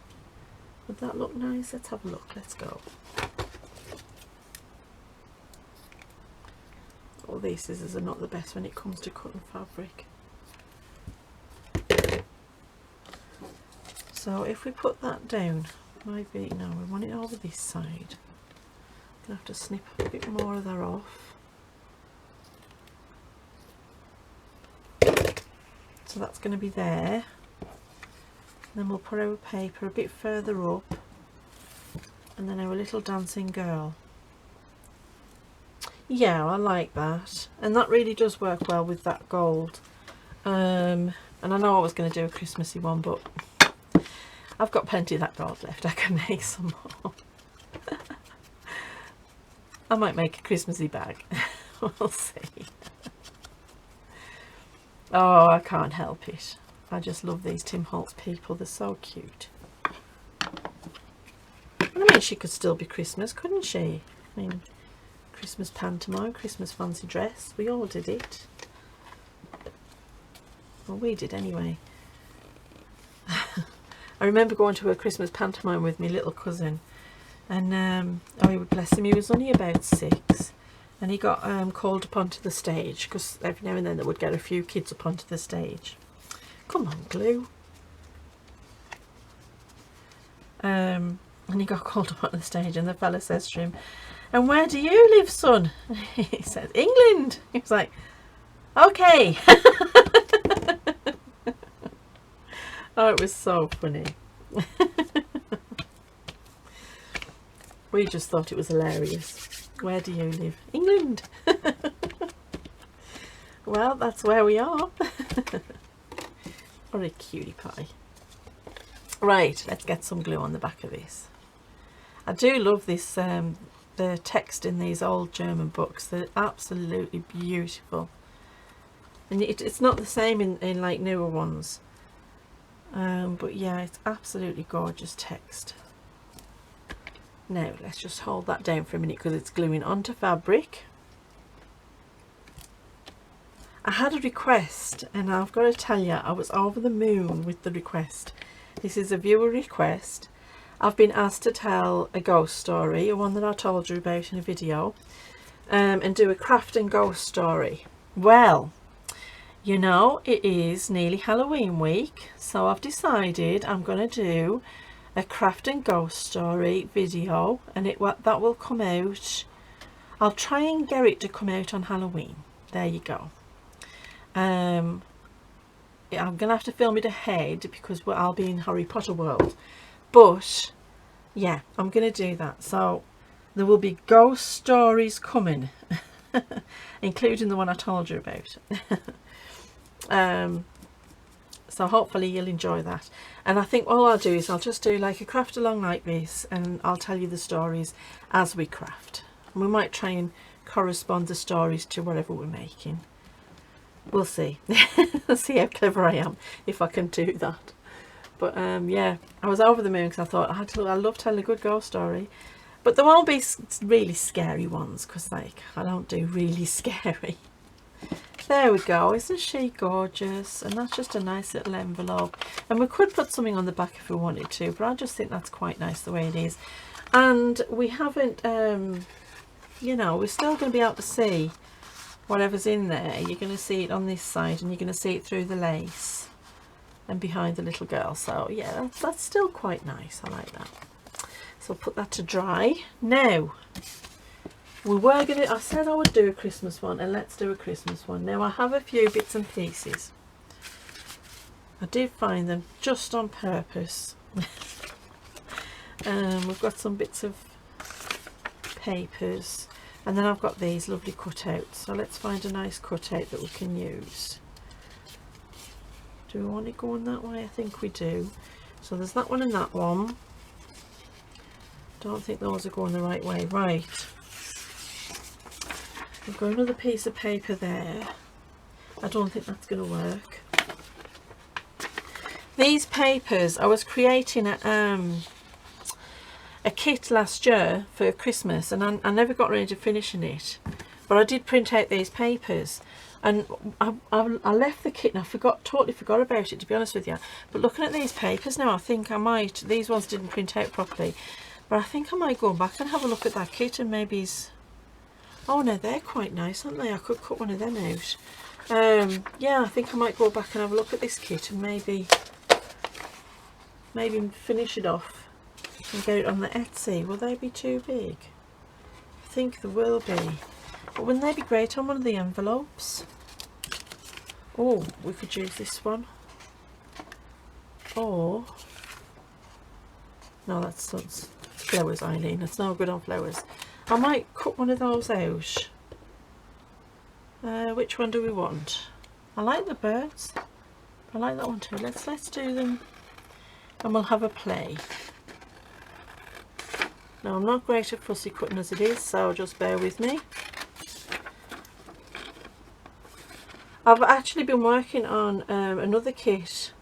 Would that look nice? Let's have a look. Let's go. All these scissors are not the best when it comes to cutting fabric. So if we put that down, maybe, no, we want it over this side. I'm going to have to snip a bit more of that off. So that's going to be there. Then we'll put our paper a bit further up, and then our little dancing girl. Yeah, I like that, and that really does work well with that gold. And I know I was going to do a Christmassy one, but I've got plenty of that gold left. I can make some more. I might make a Christmassy bag. We'll see. Oh, I can't help it. I just love these Tim Holtz people. They're so cute. And I mean, she could still be Christmas, couldn't she? I mean, Christmas pantomime, Christmas fancy dress. We all did it. Well, we did anyway. I remember going to a Christmas pantomime with my little cousin, and oh, bless him, he was only about 6, and he got called up onto the stage, because every now and then they would get a few kids up onto the stage. Come on, glue. And he got called up on the stage, and the fella says to him, "And where do you live, son?" He said, "England." He was like, "Okay." Oh, it was so funny. We just thought it was hilarious. Where do you live? England. Well, that's where we are. What a cutie pie. Right, let's get some glue on the back of this. I do love this, the text in these old German books. They're absolutely beautiful. And it's not the same in like newer ones. But yeah, it's absolutely gorgeous text. Now, let's just hold that down for a minute because it's gluing onto fabric. I had a request, and I've got to tell you, I was over the moon with the request. This is a viewer request. I've been asked to tell a ghost story, one that I told you about in a video, and do a craft and ghost story. Well, you know, it is nearly Halloween week, so I've decided I'm going to do a craft and ghost story video, and that will come out. I'll try and get it to come out on Halloween. There you go. Yeah, I'm gonna have to film it ahead because I'll be in Harry Potter world, but yeah, I'm gonna do that. So there will be ghost stories coming, including the one I told you about. So hopefully you'll enjoy that. And I think all I'll do is I'll just do like a craft along like this, and I'll tell you the stories as we craft. And we might try and correspond the stories to whatever we're making. We'll see. See how clever I am if I can do that. But yeah, I was over the moon because I thought I love telling a good ghost story, but there won't be really scary ones because like I don't do really scary. There we go. Isn't she gorgeous? And that's just a nice little envelope, and we could put something on the back if we wanted to, but I just think that's quite nice the way it is. And we haven't you know, we're still going to be able to see whatever's in there. You're going to see it on this side, and you're going to see it through the lace and behind the little girl. So yeah, that's still quite nice. I like that. So I'll put that to dry. Now we were going to, I said I would do a Christmas one, and let's do a Christmas one. Now I have a few bits and pieces. I did find them just on purpose. We've got some bits of papers, and then I've got these lovely cutouts. So let's find a nice cutout that we can use. Do we want it going that way? I think we do. So there's that one and that one. Don't think those are going the right way. Right. We've got another piece of paper there. I don't think that's going to work. These papers, I was creating a kit last year for Christmas, and I never got around to finishing it, but I did print out these papers, and I left the kit and I totally forgot about it, to be honest with you. But looking at these papers now, I think I might, these ones didn't print out properly, but I think I might go back and have a look at that kit and maybe, oh no, they're quite nice, aren't they? I could cut one of them out. Yeah, I think I might go back and have a look at this kit and maybe finish it off and get it on the Etsy. Will they be too big? I think they will be. But wouldn't they be great on one of the envelopes? Oh, we could use this one. Or no, that's flowers, Eileen. That's no good on flowers. I might cut one of those out. Which one do we want? I like the birds. I like that one too. Let's do them, and we'll have a play. Now, I'm not great at fussy cutting as it is, so just bear with me. I've actually been working on another kit,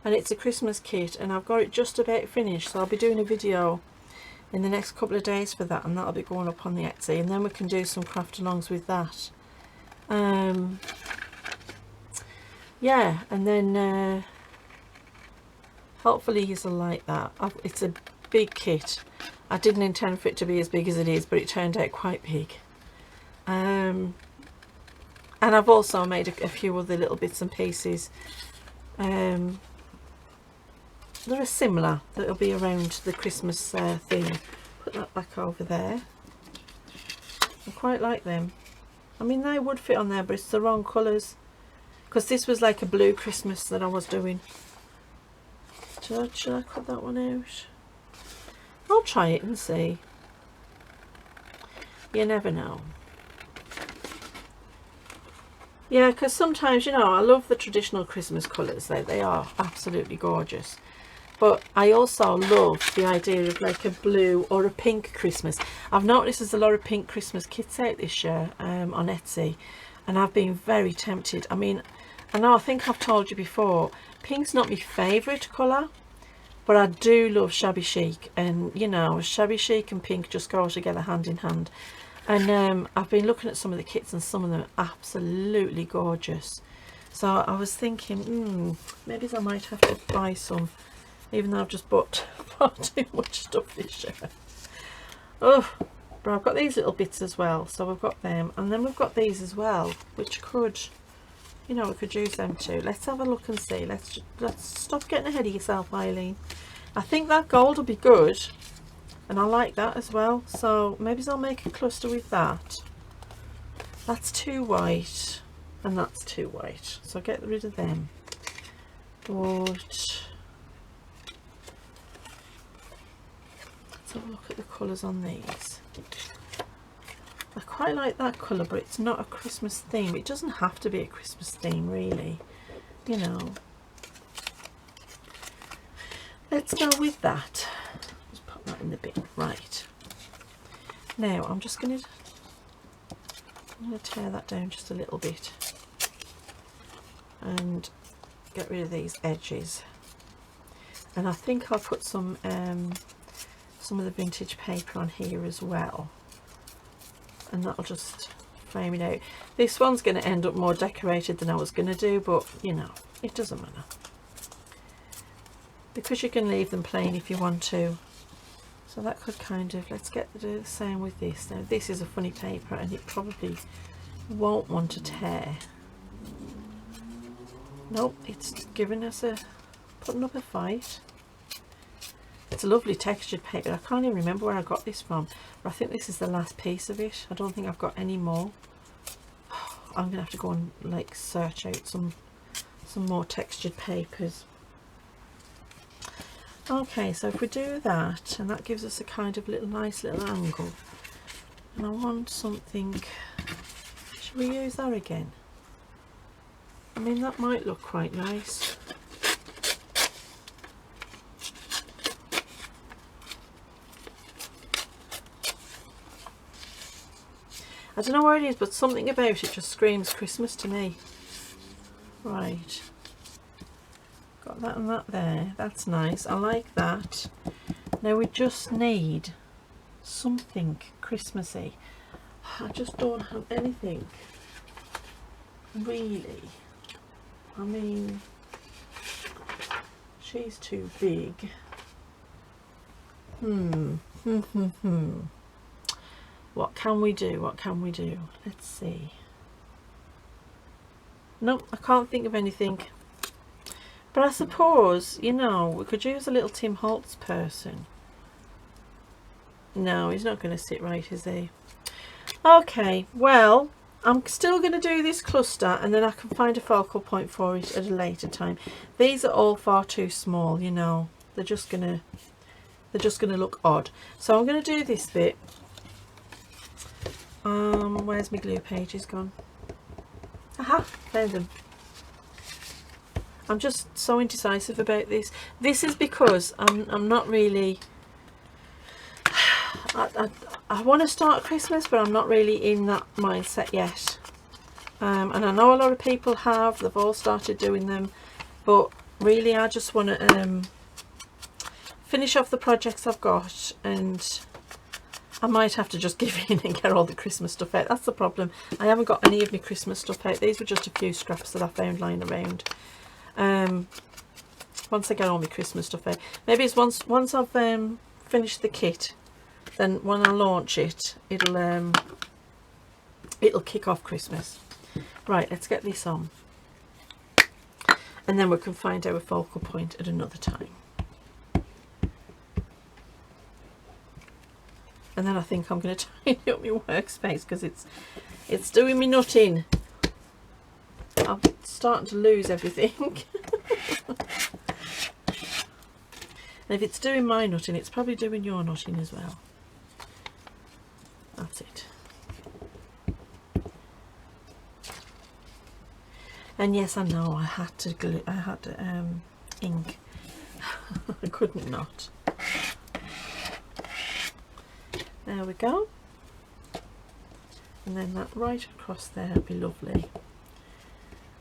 and it's a Christmas kit, and I've got it just about finished, so I'll be doing a video in the next couple of days for that, and that'll be going up on the Etsy, and then we can do some craft alongs with that. Yeah, and then hopefully you'll like that. It's a big kit. I didn't intend for it to be as big as it is, but it turned out quite big. And I've also made a few other little bits and pieces. They're similar, that'll be around the Christmas theme. Put that back over there. I quite like them. I mean, they would fit on there, but it's the wrong colours, because this was like a blue Christmas that I was doing. Should I cut that one out? I'll try it and see. You never know. Yeah, because sometimes, you know, I love the traditional Christmas colours. They are absolutely gorgeous. But I also love the idea of like a blue or a pink Christmas. I've noticed there's a lot of pink Christmas kits out this year on Etsy, and I've been very tempted. I mean, I know, I think I've told you before, pink's not my favourite colour, but I do love shabby chic, and you know, shabby chic and pink just go together hand in hand. And I've been looking at some of the kits, and some of them are absolutely gorgeous. So I was thinking, maybe I might have to buy some, even though I've just bought far too much stuff this year. Oh, but I've got these little bits as well, so we've got them, and then we've got these as well, which could, you know, we could use them too. Let's have a look and see. Let's stop getting ahead of yourself, Eileen. I think that gold will be good, and I like that as well, so maybe I'll make a cluster with that. That's too white, and that's too white, so get rid of them. But let's have a look at the colours on these. I quite like that colour, but it's not a Christmas theme. It doesn't have to be a Christmas theme, really, you know. Let's go with that. Just pop that in the bin. Right, now I'm going to tear that down just a little bit and get rid of these edges. And I think I'll put some of the vintage paper on here as well, and that'll just frame it out. This one's going to end up more decorated than I was going to do, but you know, it doesn't matter, because you can leave them plain if you want to. So that could kind of, let's do the same with this. Now this is a funny paper, and it probably won't want to tear. Nope, it's giving us putting up a fight. It's a lovely textured paper. I can't even remember where I got this from, but I think this is the last piece of it. I don't think I've got any more. I'm gonna have to go and like search out some more textured papers. Okay, so if we do that, and that gives us a kind of nice little angle, and I want something, should we use that again? I mean, that might look quite nice. I don't know where it is, but something about it just screams Christmas to me. Right, got that and that there. That's nice. I like that. Now we just need something Christmassy. I just don't have anything really. I mean, she's too big. What can we do? What can we do? Let's see. Nope, I can't think of anything. But I suppose, you know, we could use a little Tim Holtz person. No, he's not going to sit right, is he? Okay, well, I'm still going to do this cluster, and then I can find a focal point for it at a later time. These are all far too small, you know. They're just gonna look odd. So I'm going to do this bit. Where's my glue pages gone? Aha, found them. I'm just so indecisive about this. This is because I'm not really, I want to start Christmas, but I'm not really in that mindset yet. And I know a lot of people have, they've all started doing them, but really I just want to finish off the projects I've got, and I might have to just give in and get all the Christmas stuff out. That's the problem. I haven't got any of my Christmas stuff out. These were just a few scraps that I found lying around. once I get all my Christmas stuff out. Maybe it's once I've finished the kit, then when I launch it, it'll kick off Christmas. Right, let's get this on, and then we can find our focal point at another time. And then I think I'm going to tidy up my workspace because it's doing me nutting. I'm starting to lose everything. And if it's doing my nutting, it's probably doing your nutting as well. That's it. And yes, I know I had to glue. I had ink. I couldn't not. There we go. And then that right across there would be lovely.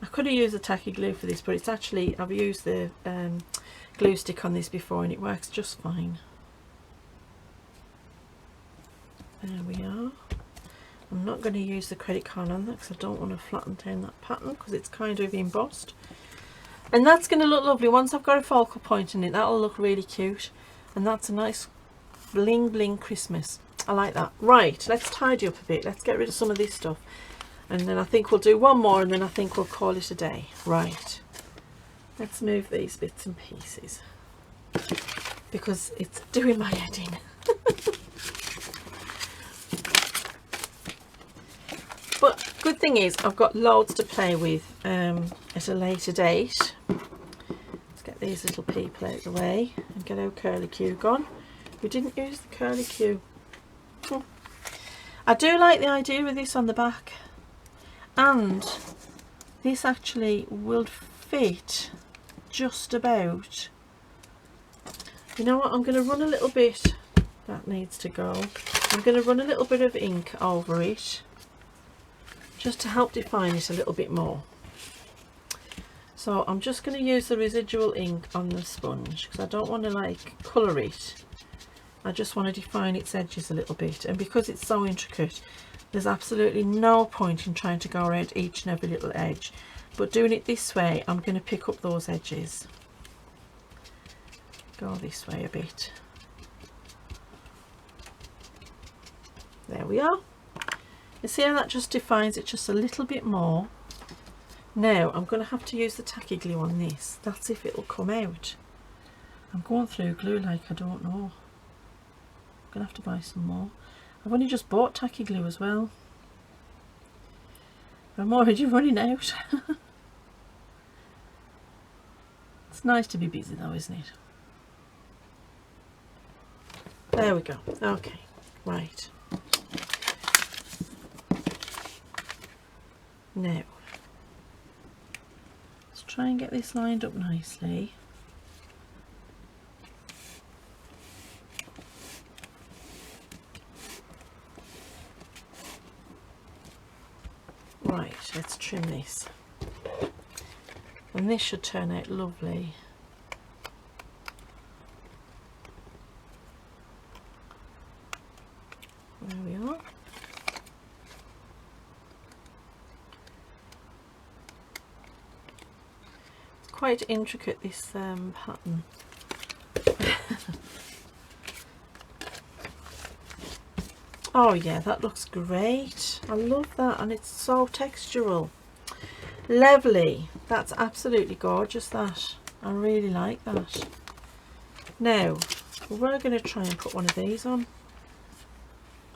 I could have used a tacky glue for this, but it's actually, I've used the glue stick on this before and it works just fine. There we are. I'm not going to use the credit card on that because I don't want to flatten down that pattern because it's kind of embossed. And that's going to look lovely. Once I've got a focal point in it, that'll look really cute. And that's a nice bling bling Christmas. I like that. Right, let's tidy up a bit. Let's get rid of some of this stuff. And then I think we'll do one more and then I think we'll call it a day. Right. Let's move these bits and pieces because it's doing my head in. But good thing is I've got loads to play with at a later date. Let's get these little people out of the way and get our curly Q gone. We didn't use the curly Q. I do like the idea of this on the back, and this actually will fit just about. You know what, I'm going to run a little bit, that needs to go, I'm going to run a little bit of ink over it just to help define it a little bit more. So I'm just going to use the residual ink on the sponge because I don't want to like colour it. I just want to define its edges a little bit, and because it's so intricate there's absolutely no point in trying to go around each and every little edge, but doing it this way I'm going to pick up those edges. Go this way a bit. There we are. You see how that just defines it just a little bit more. Now I'm going to have to use the tacky glue on this. That's if it'll come out. I'm going through glue like I don't know. I'm going to have to buy some more. I've only just bought tacky glue as well. I'm already running out. It's nice to be busy though, isn't it? There we go. Okay, right. Now, let's try and get this lined up nicely. Right, let's trim this. And this should turn out lovely. There we are. It's quite intricate, this pattern. Oh yeah, that looks great. I love that, and it's so textural. Lovely. That's absolutely gorgeous, that. I really like that. Now, we're going to try and put one of these on.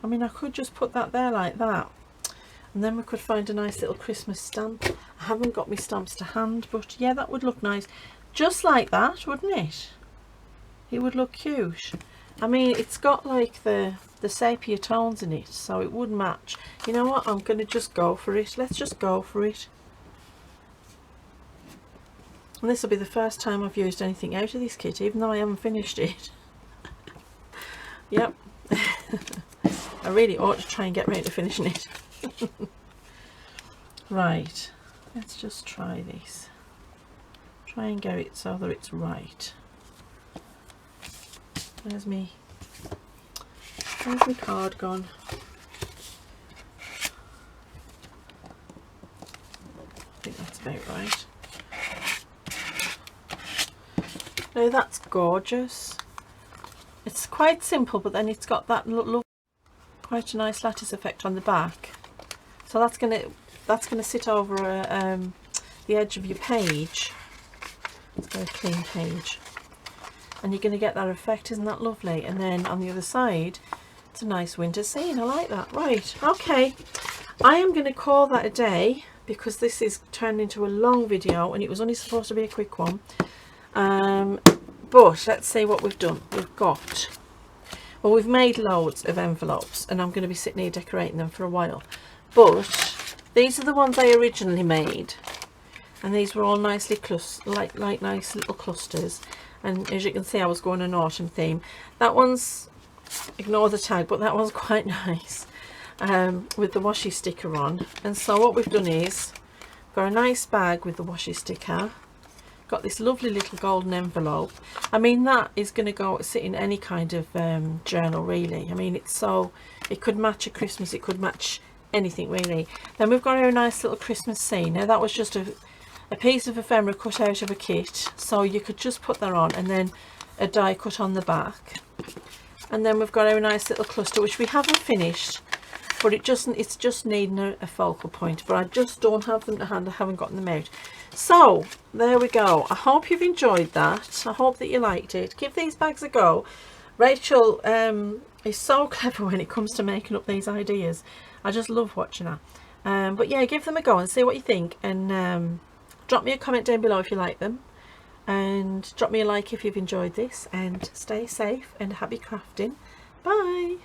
I mean, I could just put that there like that, and then we could find a nice little Christmas stamp. I haven't got my stamps to hand, but yeah, that would look nice. Just like that, wouldn't it? It would look cute. I mean, it's got like the sepia tones in it, so it would match. You know what, I'm going to just go for it. Let's just go for it. And this will be the first time I've used anything out of this kit, even though I haven't finished it. Yep. I really ought to try and get ready to finishing it. Right, let's just try this. Try and get it so that it's right. Where's my card gone? I think that's about right. So that's gorgeous. It's quite simple, but then it's got that look, quite a nice lattice effect on the back. So that's gonna sit over the edge of your page. It's got a clean page, and you're gonna get that effect. Isn't that lovely? And then on the other side, it's a nice winter scene. I like that. Right, okay, I am gonna call that a day, because this is turned into a long video and it was only supposed to be a quick one. But let's see what we've done. We've made loads of envelopes, and I'm going to be sitting here decorating them for a while. But these are the ones I originally made, and these were all nicely like nice little clusters. And as you can see, I was going an autumn theme. That one's, ignore the tag, but that one's quite nice, with the washi sticker on. And so what we've done is got a nice bag with the washi sticker. Got this lovely little golden envelope. I mean, that is going to go sit in any kind of journal, really. I mean, it could match a Christmas, it could match anything, really. Then we've got our nice little Christmas scene. Now that was just a piece of ephemera cut out of a kit, so you could just put that on, and then a die cut on the back. And then we've got our nice little cluster, which we haven't finished, but it's just needing a focal point. But I just don't have them to hand. I haven't gotten them out. So there we go. I hope you've enjoyed that. I hope that you liked it. Give these bags a go. Rachel is so clever when it comes to making up these ideas. I just love watching her. But yeah, give them a go and see what you think, and drop me a comment down below if you like them, and drop me a like if you've enjoyed this, and stay safe and happy crafting. Bye.